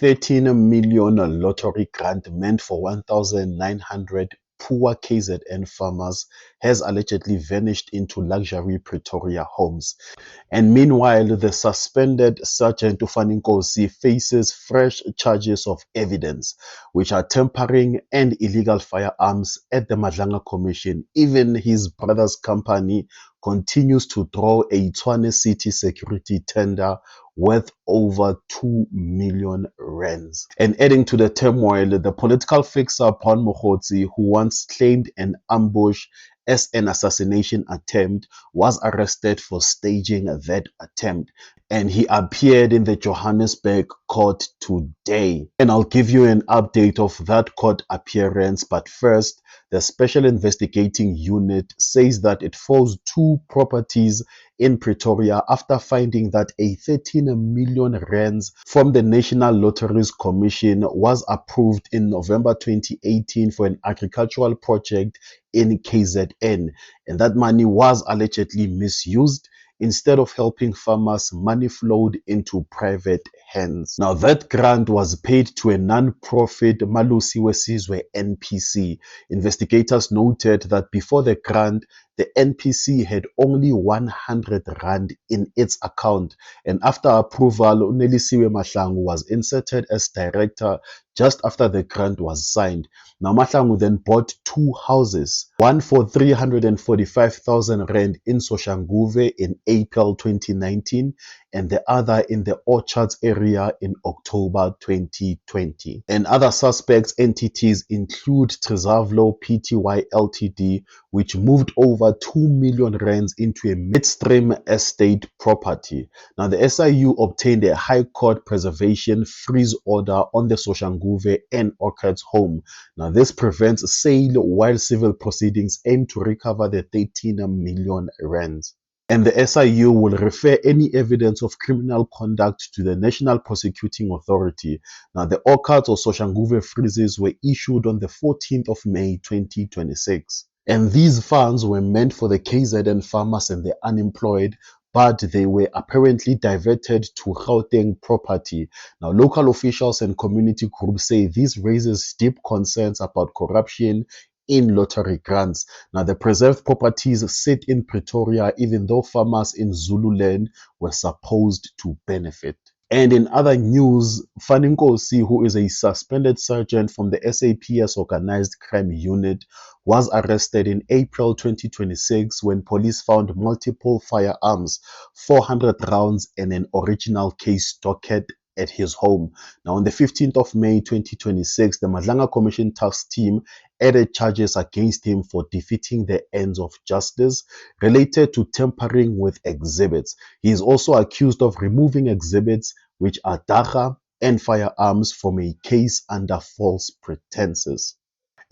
13 million lottery grant meant for 1,900 poor KZN farmers has allegedly vanished into luxury Pretoria homes. And meanwhile, the suspended Sergeant Ufani Nkosi faces fresh charges of evidence, which are tampering and illegal firearms at the Madlanga Commission. Even his brother's company continues to draw a Tshwane City security tender worth over 2 million rands. And adding to the turmoil, the political fixer Brown Mokgotsi, who once claimed an ambush as an assassination attempt, was arrested for staging that attempt. And he appeared in the Johannesburg court today. And I'll give you an update of that court appearance. But first, the Special Investigating Unit says that it froze 2 properties in Pretoria after finding that a 13 million rands from the National Lotteries Commission was approved in November 2018 for an agricultural project in KZN, and that money was allegedly misused. Instead of helping farmers, money flowed into private hands. Now, that grant was paid to a non-profit Malusi Wesizwe NPC. Investigators noted that before the grant, the NPC had only 100 rand in its account, and after approval, Unelisiwe Mahlangu was inserted as director just after the grant was signed. Now, Mahlangu then bought 2 houses, one for 345,000 rand in Soshanguve in April 2019, and the other in the Orchards area in October 2020. And other suspects entities include Trizavlo Pty Ltd, which moved over 2 million rands into a midstream estate property. Now, the SIU obtained a High Court preservation freeze order on the Soshanguve and Orchards home. Now, this prevents sale while civil proceedings aim to recover the 13 million rands. And the SIU will refer any evidence of criminal conduct to the National Prosecuting Authority. Now, the Orchards or Soshanguve freezes were issued on the 14th of May 2026. And these funds were meant for the KZN farmers and the unemployed, but they were apparently diverted to Gauteng property. Now, local officials and community groups say this raises deep concerns about corruption in lottery grants. Now, the preserved properties sit in Pretoria, even though farmers in Zululand were supposed to benefit. And in other news, Ufani Nkosi, who is a suspended sergeant from the SAPS Organized Crime Unit, was arrested in April 2026 when police found multiple firearms, 400 rounds, and an original case docket at his home. Now, on the 15th of May 2026, the Madlanga Commission Task Team added charges against him for defeating the ends of justice related to tampering with exhibits. He is also accused of removing exhibits which are dagga and firearms from a case under false pretenses.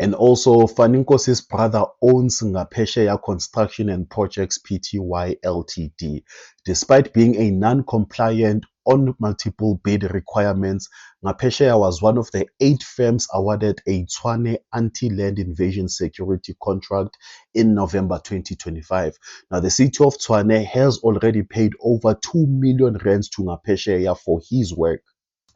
And also, Ufani Nkosi's brother owns Ngaphesheya Construction and Projects Pty Ltd. Despite being a non-compliant on multiple bid requirements, Ngaphesheya was one of the 8 firms awarded a Tshwane anti-land invasion security contract in November 2025. Now, the city of Tshwane has already paid over 2 million rands to Ngaphesheya for his work.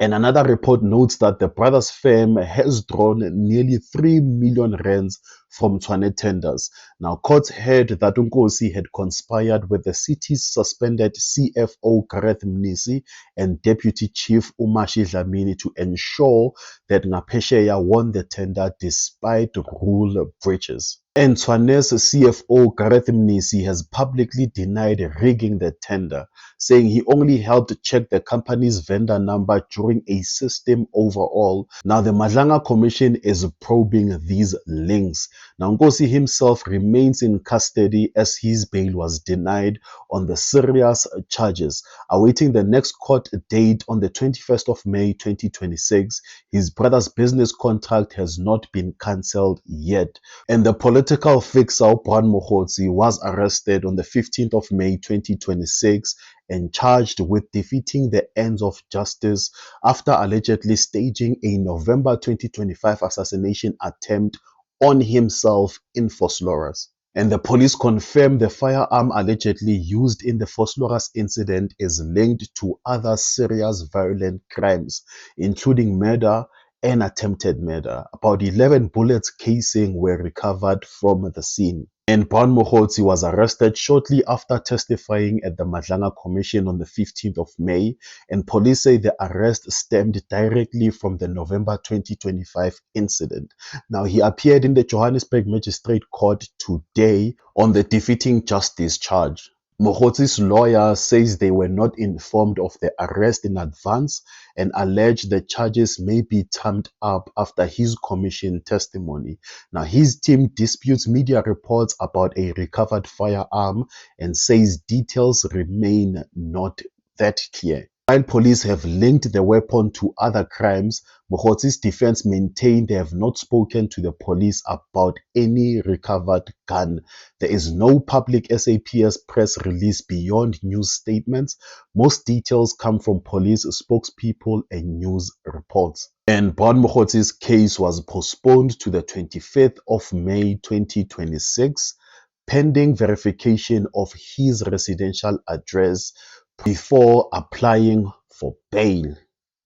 And another report notes that the brothers' firm has drawn nearly 3 million rands from Tshwane tenders. Now, courts heard that Nkosi had conspired with the city's suspended CFO Gareth Mnisi and Deputy Chief Umashi Dlamini to ensure that Ngaphesheya won the tender despite rule breaches. And Tshwane's CFO Gareth Mnisi has publicly denied rigging the tender, saying he only helped check the company's vendor number during a system overhaul. Now, the Madlanga Commission is probing these links. Now, Nkosi himself remains in custody as his bail was denied on the serious charges. Awaiting the next court date on the 21st of May 2026, his brother's business contract has not been cancelled yet. And the political fixer Brown Mokgotsi was arrested on the 15th of May 2026 and charged with defeating the ends of justice after allegedly staging a November 2025 assassination attempt on himself in Vosloorus. And the police confirmed the firearm allegedly used in the Vosloorus incident is linked to other serious violent crimes, including murder and attempted murder. About 11 bullets casing were recovered from the scene. And Brown Mokgotsi was arrested shortly after testifying at the Madlanga Commission on the 15th of May, and police say the arrest stemmed directly from the November 2025 incident. Now, he appeared in the Johannesburg Magistrate Court today on the defeating justice charge. Mokgotsi's lawyer says they were not informed of the arrest in advance and allege the charges may be turned up after his commission testimony. Now, his team disputes media reports about a recovered firearm and says details remain not that clear. While police have linked the weapon to other crimes, Mokgotsi's defense maintained they have not spoken to the police about any recovered gun. There is no public SAPS press release beyond news statements. Most details come from police spokespeople and news reports. And Brown Mokgotsi's case was postponed to the 25th of May 2026, pending verification of his residential address before applying for bail.